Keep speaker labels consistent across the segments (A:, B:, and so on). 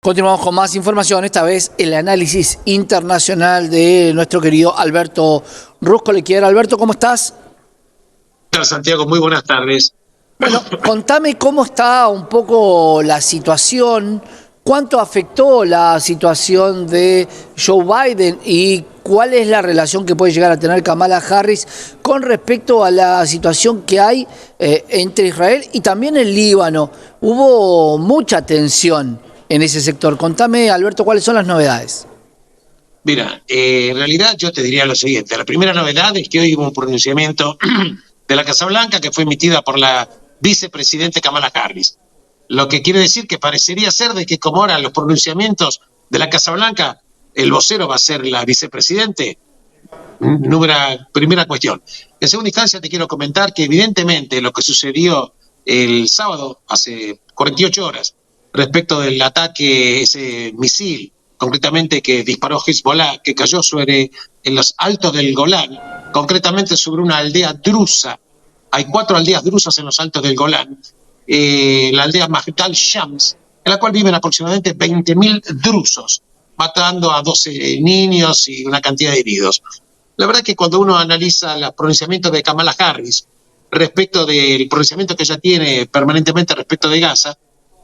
A: Continuamos con más información, esta vez el análisis internacional de nuestro querido Alberto Ruscoliquier. Alberto, ¿cómo estás?
B: ¿Qué tal, Santiago? Muy buenas tardes.
A: Bueno, contame cómo está un poco la situación, cuánto afectó la situación de Joe Biden y cuál es la relación que puede llegar a tener Kamala Harris con respecto a la situación que hay entre Israel y también el Líbano. Hubo mucha tensión en ese sector. Contame, Alberto, cuáles son las novedades.
B: Mira, en realidad yo te diría lo siguiente. La primera novedad es que hoy hubo un pronunciamiento de la Casa Blanca que fue emitida por la vicepresidenta Kamala Harris. Lo que quiere decir que parecería ser de que como ahora los pronunciamientos de la Casa Blanca, el vocero va a ser la vicepresidente. Primera cuestión. En segunda instancia te quiero comentar que evidentemente lo que sucedió el sábado, hace 48 horas, respecto del ataque, ese misil, concretamente que disparó Hezbollah, que cayó en los altos del Golán, concretamente sobre una aldea drusa. Hay 4 aldeas drusas en los altos del Golán. La aldea Mahdal Shams, en la cual viven aproximadamente 20.000 drusos, matando a 12 niños y una cantidad de heridos. La verdad que cuando uno analiza los pronunciamientos de Kamala Harris respecto del pronunciamiento que ella tiene permanentemente respecto de Gaza,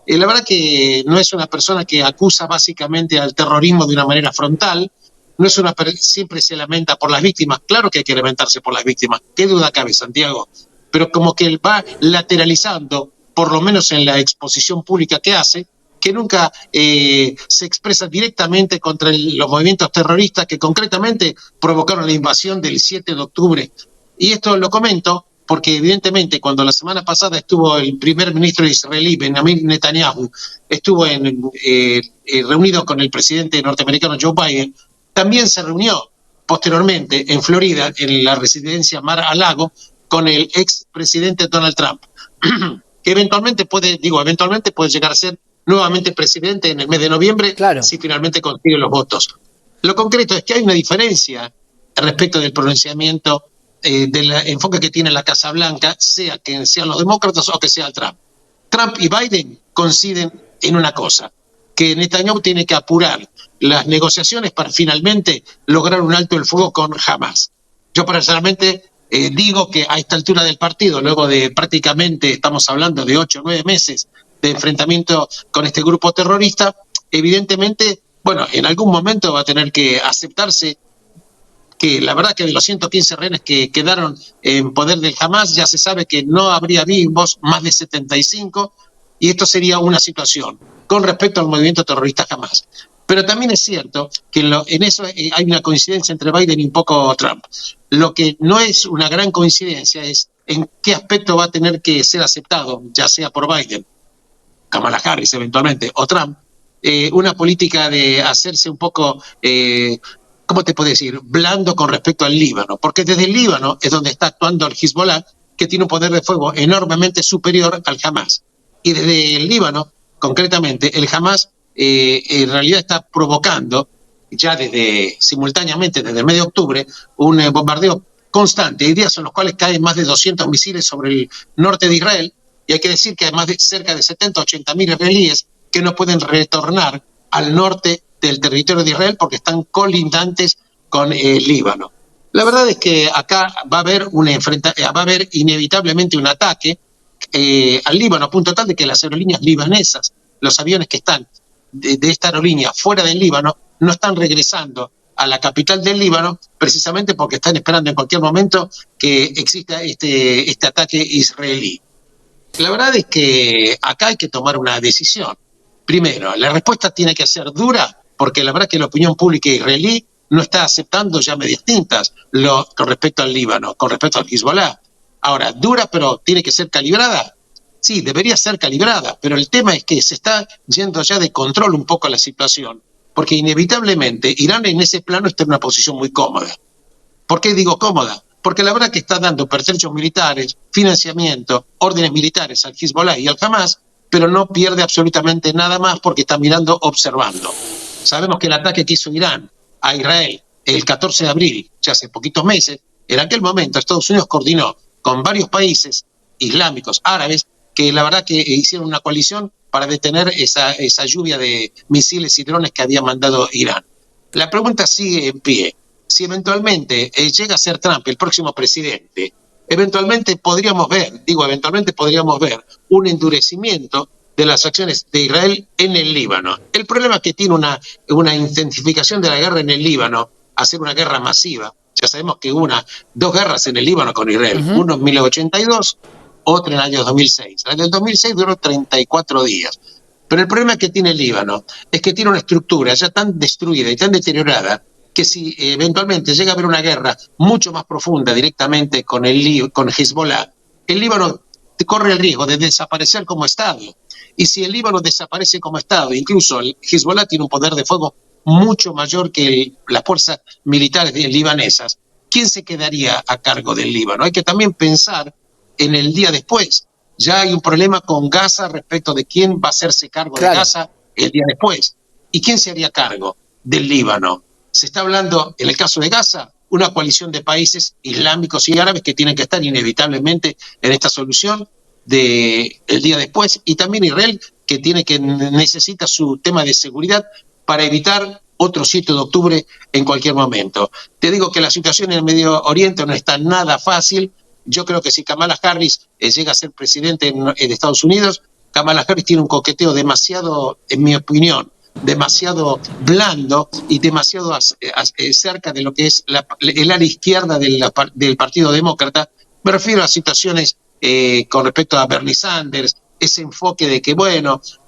B: la verdad que no es una persona que acusa básicamente al terrorismo de una manera frontal, no es siempre se lamenta por las víctimas. Claro que hay que lamentarse por las víctimas, qué duda cabe, Santiago, pero como que él va lateralizando, por lo menos en la exposición pública que hace, que nunca se expresa directamente contra los movimientos terroristas que concretamente provocaron la invasión del 7 de octubre. Y esto lo comento porque evidentemente cuando la semana pasada estuvo el primer ministro israelí, Benjamin Netanyahu, estuvo reunido con el presidente norteamericano Joe Biden, también se reunió posteriormente en Florida, en la residencia Mar-a-Lago, con el expresidente Donald Trump, que eventualmente puede llegar a ser nuevamente presidente en el mes de noviembre,
A: Claro.
B: si finalmente consigue los votos. Lo concreto es que hay una diferencia respecto del pronunciamiento del enfoque que tiene la Casa Blanca, sea que sean los demócratas o que sea Trump. Trump y Biden coinciden en una cosa, que Netanyahu tiene que apurar las negociaciones para finalmente lograr un alto el fuego con Hamas. Yo personalmente digo que a esta altura del partido, luego de prácticamente, estamos hablando de 8 o 9 meses de enfrentamiento con este grupo terrorista, evidentemente, bueno, en algún momento va a tener que aceptarse que la verdad que de los 115 rehenes que quedaron en poder del Hamas, ya se sabe que no habría vivos más de 75, y esto sería una situación con respecto al movimiento terrorista Hamas. Pero también es cierto que en eso hay una coincidencia entre Biden y un poco Trump. Lo que no es una gran coincidencia es en qué aspecto va a tener que ser aceptado, ya sea por Biden, Kamala Harris eventualmente, o Trump, una política de hacerse un poco, ¿cómo te puedo decir?, blando con respecto al Líbano, porque desde el Líbano es donde está actuando el Hezbollah, que tiene un poder de fuego enormemente superior al Hamas. Y desde el Líbano, concretamente, el Hamas en realidad está provocando, ya simultáneamente desde el mes de octubre, un bombardeo constante. Hay días en los cuales caen más de 200 misiles sobre el norte de Israel, y hay que decir que hay más de cerca de 70 o 80 mil israelíes que no pueden retornar al norte del territorio de Israel porque están colindantes con el Líbano. La verdad es que acá va a haber inevitablemente un ataque al Líbano, a punto tal de que las aerolíneas libanesas, los aviones que están de esta aerolínea fuera del Líbano, no están regresando a la capital del Líbano, precisamente porque están esperando en cualquier momento que exista este ataque israelí. La verdad es que acá hay que tomar una decisión. Primero, la respuesta tiene que ser dura, porque la verdad que la opinión pública israelí no está aceptando ya medidas tintas con respecto al Líbano, con respecto al Hezbollah. Ahora, dura, pero tiene que ser calibrada. Sí, debería ser calibrada, pero el tema es que se está yendo ya de control un poco la situación, porque inevitablemente Irán en ese plano está en una posición muy cómoda. ¿Por qué digo cómoda? Porque la verdad que está dando pertrechos militares, financiamiento, órdenes militares al Hezbollah y al Hamas, pero no pierde absolutamente nada más porque está mirando, observando. Sabemos que el ataque que hizo Irán a Israel el 14 de abril, ya hace poquitos meses, en aquel momento Estados Unidos coordinó con varios países islámicos, árabes, que la verdad que hicieron una coalición para detener esa lluvia de misiles y drones que había mandado Irán. La pregunta sigue en pie. Si eventualmente llega a ser Trump el próximo presidente, eventualmente podríamos ver un endurecimiento de las acciones de Israel en el Líbano. El problema es que tiene una intensificación de la guerra en el Líbano, hacer una guerra masiva. Ya sabemos que hubo dos guerras en el Líbano con Israel, uno en 1982, otro en el año 2006. La del 2006 duró 34 días. Pero el problema que tiene el Líbano es que tiene una estructura ya tan destruida y tan deteriorada que si eventualmente llega a haber una guerra mucho más profunda directamente con Hezbollah, el Líbano corre el riesgo de desaparecer como Estado. Y si el Líbano desaparece como Estado, incluso el Hezbollah tiene un poder de fuego mucho mayor que las fuerzas militares libanesas, ¿quién se quedaría a cargo del Líbano? Hay que también pensar en el día después. Ya hay un problema con Gaza respecto de quién va a hacerse cargo de Gaza el día después. ¿Y quién se haría cargo del Líbano? Se está hablando, en el caso de Gaza, una coalición de países islámicos y árabes que tienen que estar inevitablemente en esta solución del día después, y también Israel, que necesita su tema de seguridad para evitar otro 7 de octubre en cualquier momento. Te digo que la situación en el Medio Oriente no está nada fácil. Yo creo que si Kamala Harris llega a ser presidente en Estados Unidos, Kamala Harris tiene un coqueteo demasiado, en mi opinión, demasiado blando y demasiado cerca de lo que es el ala izquierda del Partido Demócrata. Me refiero a situaciones con respecto a Bernie Sanders, ese enfoque de que,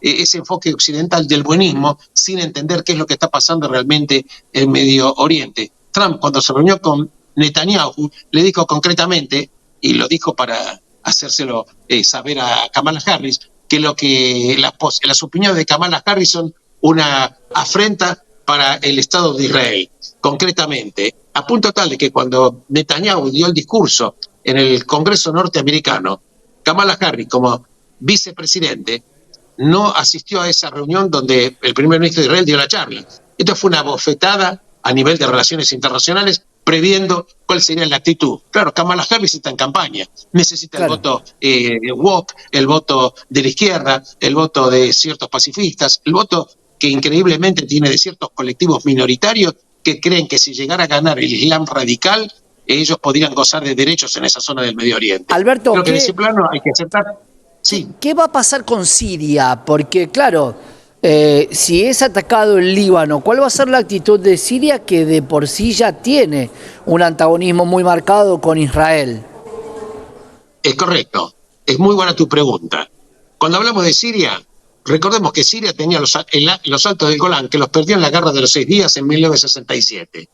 B: ese enfoque occidental del buenismo, sin entender qué es lo que está pasando realmente en Medio Oriente. Trump, cuando se reunió con Netanyahu, le dijo concretamente, y lo dijo para hacérselo saber a Kamala Harris, que las opiniones de Kamala Harris son una afrenta para el Estado de Israel, concretamente, a punto tal de que cuando Netanyahu dio el discurso en el Congreso norteamericano, Kamala Harris, como vicepresidente, no asistió a esa reunión donde el primer ministro de Israel dio la charla. Esto fue una bofetada a nivel de relaciones internacionales, previendo cuál sería la actitud. Claro, Kamala Harris está en campaña, necesita el voto woke, el voto de la izquierda, el voto de ciertos pacifistas, el voto que increíblemente tiene de ciertos colectivos minoritarios que creen que si llegara a ganar el Islam radical, ellos podrían gozar de derechos en esa zona del Medio Oriente.
A: Alberto,
B: creo que en ese plano hay que aceptar. Sí.
A: ¿Qué va a pasar con Siria? Porque, claro, si es atacado el Líbano, ¿cuál va a ser la actitud de Siria, que de por sí ya tiene un antagonismo muy marcado con Israel?
B: Es correcto. Es muy buena tu pregunta. Cuando hablamos de Siria, recordemos que Siria tenía los altos del Golán, que los perdió en la Guerra de los 6 días en 1967.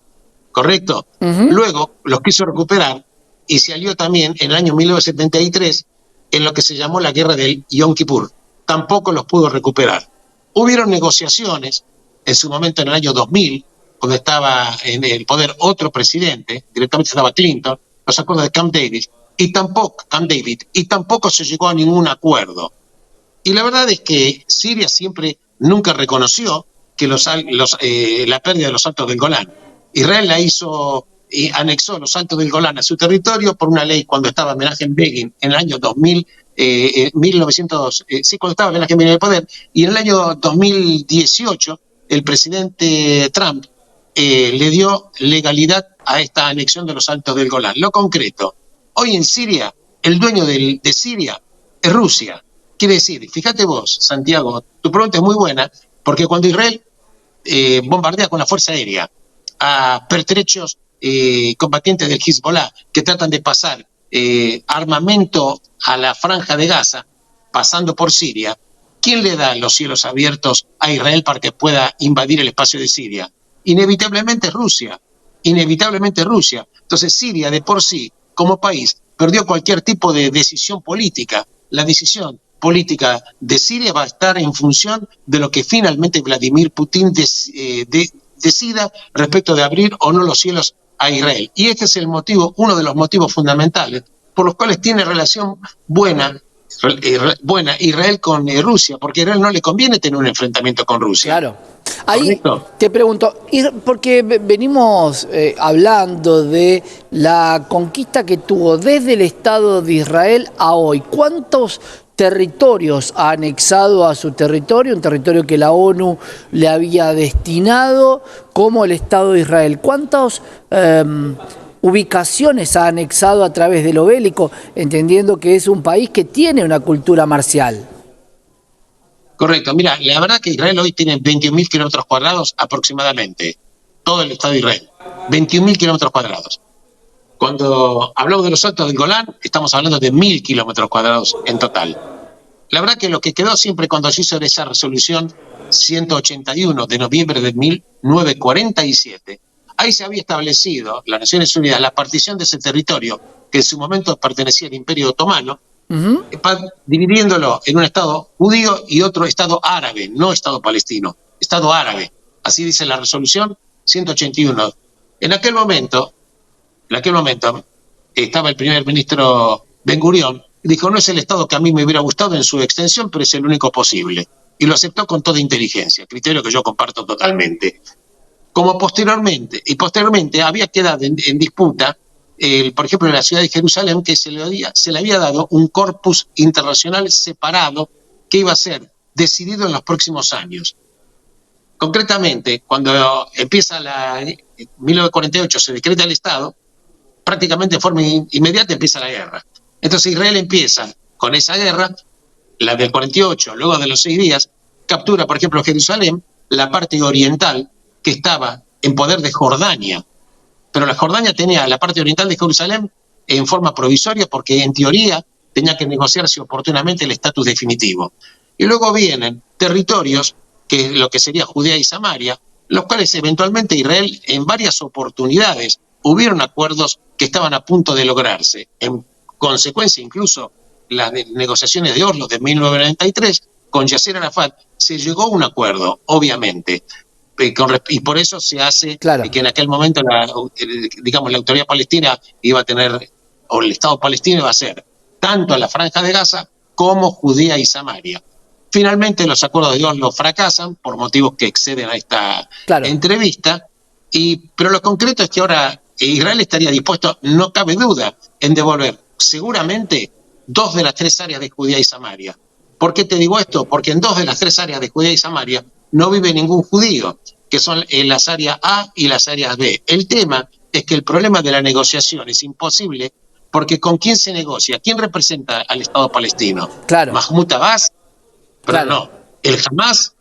B: ¿Correcto? Luego los quiso recuperar y se alió también en el año 1973 en lo que se llamó la Guerra del Yom Kippur. Tampoco los pudo recuperar. Hubieron negociaciones en su momento en el año 2000, cuando estaba en el poder otro presidente, directamente estaba Clinton, los acuerdos de Camp David, y tampoco se llegó a ningún acuerdo. Y la verdad es que Siria nunca reconoció que la pérdida de los altos del Golán. Israel la hizo y anexó los altos del Golán a su territorio por una ley cuando estaba Menachem Begin en el año 2000, cuando estaba Menachem Begin en el poder, y en el año 2018 el presidente Trump le dio legalidad a esta anexión de los altos del Golán. Lo concreto, hoy en Siria, el dueño de Siria es Rusia. Quiere decir, fíjate vos, Santiago, tu pregunta es muy buena, porque cuando Israel bombardea con la fuerza aérea a pertrechos combatientes del Hezbollah que tratan de pasar armamento a la franja de Gaza, pasando por Siria, ¿quién le da los cielos abiertos a Israel para que pueda invadir el espacio de Siria? Inevitablemente Rusia. Entonces Siria de por sí, como país, perdió cualquier tipo de decisión política. La decisión política de Siria va a estar en función de lo que finalmente Vladimir Putin decida respecto de abrir o no los cielos a Israel. Y este es el motivo, uno de los motivos fundamentales por los cuales tiene relación buena Israel con Rusia, porque a Israel no le conviene tener un enfrentamiento con Rusia.
A: Claro. Ahí te pregunto, porque venimos hablando de la conquista que tuvo desde el Estado de Israel a hoy. ¿Cuántos territorios ha anexado a su territorio, un territorio que la ONU le había destinado, como el Estado de Israel. ¿Cuántas ubicaciones ha anexado a través de lo bélico, entendiendo que es un país que tiene una cultura marcial?
B: Correcto. Mira, la verdad que Israel hoy tiene 21.000 kilómetros cuadrados aproximadamente. Todo el Estado de Israel. 21.000 kilómetros cuadrados. Cuando hablamos de los Altos del Golán, estamos hablando de 1.000 kilómetros cuadrados en total. La verdad que lo que quedó siempre cuando se hizo esa resolución 181 de noviembre de 1947, ahí se había establecido, las Naciones Unidas, la partición de ese territorio, que en su momento pertenecía al Imperio Otomano, dividiéndolo en un Estado judío y otro Estado árabe, no Estado palestino, Estado árabe. Así dice la resolución 181. En aquel momento estaba el primer ministro Ben Gurión, y dijo, no es el Estado que a mí me hubiera gustado en su extensión, pero es el único posible. Y lo aceptó con toda inteligencia, criterio que yo comparto totalmente. Posteriormente había quedado en disputa, por ejemplo, en la ciudad de Jerusalén, que se le había dado un corpus internacional separado que iba a ser decidido en los próximos años. Concretamente, cuando empieza 1948, se decreta el Estado, prácticamente de forma inmediata empieza la guerra. Entonces Israel empieza con esa guerra, la del 48, luego de los 6 días, captura, por ejemplo, Jerusalén, la parte oriental, que estaba en poder de Jordania. Pero la Jordania tenía la parte oriental de Jerusalén en forma provisoria porque en teoría tenía que negociarse oportunamente el estatus definitivo. Y luego vienen territorios, que es lo que sería Judea y Samaria, los cuales eventualmente Israel en varias oportunidades hubieron acuerdos que estaban a punto de lograrse. En consecuencia, incluso las negociaciones de Oslo de 1993 con Yasser Arafat se llegó a un acuerdo, obviamente. Y por eso se hace que en aquel momento la autoridad palestina iba a tener, o el Estado palestino iba a ser tanto a la Franja de Gaza como Judea y Samaria. Finalmente los acuerdos de Oslo fracasan por motivos que exceden a esta entrevista, pero lo concreto es que ahora Israel estaría dispuesto, no cabe duda, en devolver seguramente 2 de las 3 áreas de Judea y Samaria. ¿Por qué te digo esto? Porque en 2 de las 3 áreas de Judea y Samaria no vive ningún judío, que son las áreas A y las áreas B. El tema es que el problema de la negociación es imposible porque ¿con quién se negocia? ¿Quién representa al Estado palestino? ¿Mahmoud Abbas? Pero no. ¿El Hamas?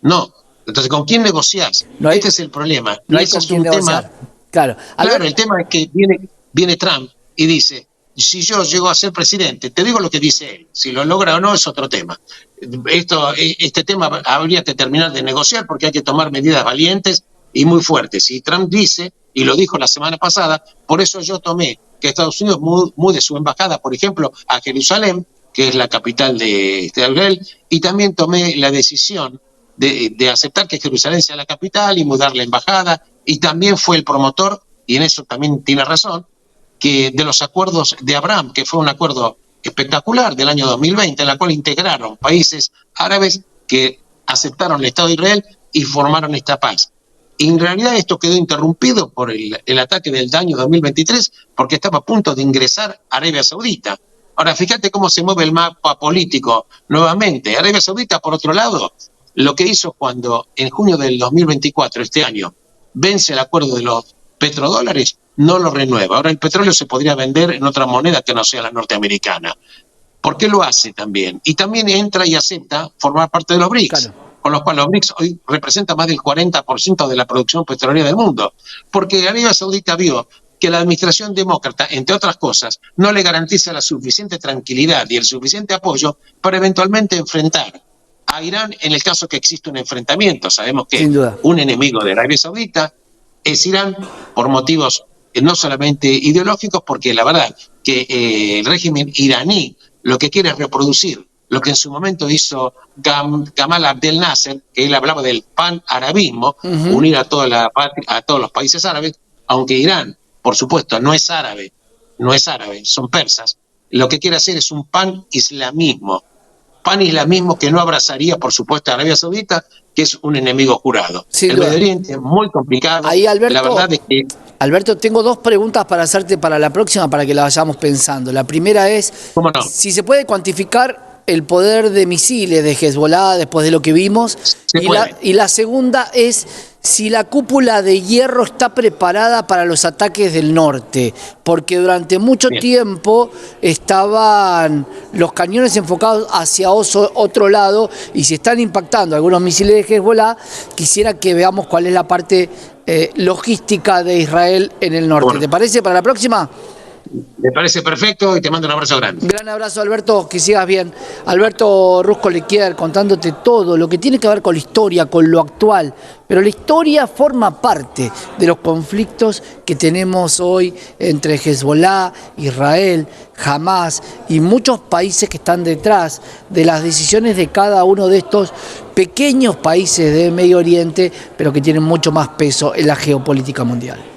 B: No. Entonces, ¿con quién negociás? Este es el problema.
A: No hay con quién negociar. Claro,
B: el tema es que viene Trump y dice, si yo llego a ser presidente, te digo lo que dice él, si lo logra o no es otro tema. Este tema habría que terminar de negociar porque hay que tomar medidas valientes y muy fuertes. Y Trump dice, y lo dijo la semana pasada, por eso yo tomé que Estados Unidos mude su embajada, por ejemplo, a Jerusalén, que es la capital de Israel, y también tomé la decisión de aceptar que Jerusalén sea la capital y mudar la embajada, y también fue el promotor, y en eso también tiene razón, que de los acuerdos de Abraham, que fue un acuerdo espectacular del año 2020, en la cual integraron países árabes que aceptaron el Estado de Israel y formaron esta paz. Y en realidad esto quedó interrumpido por el ataque del año 2023, porque estaba a punto de ingresar Arabia Saudita. Ahora, fíjate cómo se mueve el mapa político nuevamente. Arabia Saudita, por otro lado, lo que hizo cuando en junio del 2024, este año, vence el acuerdo de los petrodólares, no lo renueva. Ahora el petróleo se podría vender en otra moneda que no sea la norteamericana. ¿Por qué lo hace también? Y también entra y acepta formar parte de los BRICS, con los cuales los BRICS hoy representan más del 40% de la producción petrolera del mundo. Porque Arabia Saudita vio que la administración demócrata, entre otras cosas, no le garantiza la suficiente tranquilidad y el suficiente apoyo para eventualmente enfrentar a Irán en el caso que existe un enfrentamiento. Sabemos que un enemigo de Arabia Saudita es Irán por motivos no solamente ideológicos, porque la verdad que el régimen iraní lo que quiere es reproducir lo que en su momento hizo Gamal Abdel Nasser, que él hablaba del pan-arabismo, unir a todos los países árabes, aunque Irán, por supuesto, no es árabe, son persas. Lo que quiere hacer es un pan-islamismo que no abrazaría, por supuesto, a Arabia Saudita, que es un enemigo jurado. El Medio Oriente es muy complicado.
A: Ahí, Alberto,
B: la verdad es que...
A: Alberto, tengo 2 preguntas para hacerte para la próxima, para que la vayamos pensando. La primera es,
B: ¿cómo no?
A: si se puede cuantificar el poder de misiles de Hezbollah después de lo que vimos. Y la segunda es si la cúpula de hierro está preparada para los ataques del norte, porque durante mucho tiempo estaban los cañones enfocados hacia otro lado, y si están impactando algunos misiles de Hezbollah, quisiera que veamos cuál es la parte logística de Israel en el norte. Bueno. ¿Te parece para la próxima?
B: Me parece perfecto y te mando un abrazo grande.
A: Gran abrazo, Alberto, que sigas bien. Alberto Rusco-Lequier contándote todo lo que tiene que ver con la historia, con lo actual. Pero la historia forma parte de los conflictos que tenemos hoy entre Hezbollah, Israel, Hamás y muchos países que están detrás de las decisiones de cada uno de estos pequeños países de Medio Oriente, pero que tienen mucho más peso en la geopolítica mundial.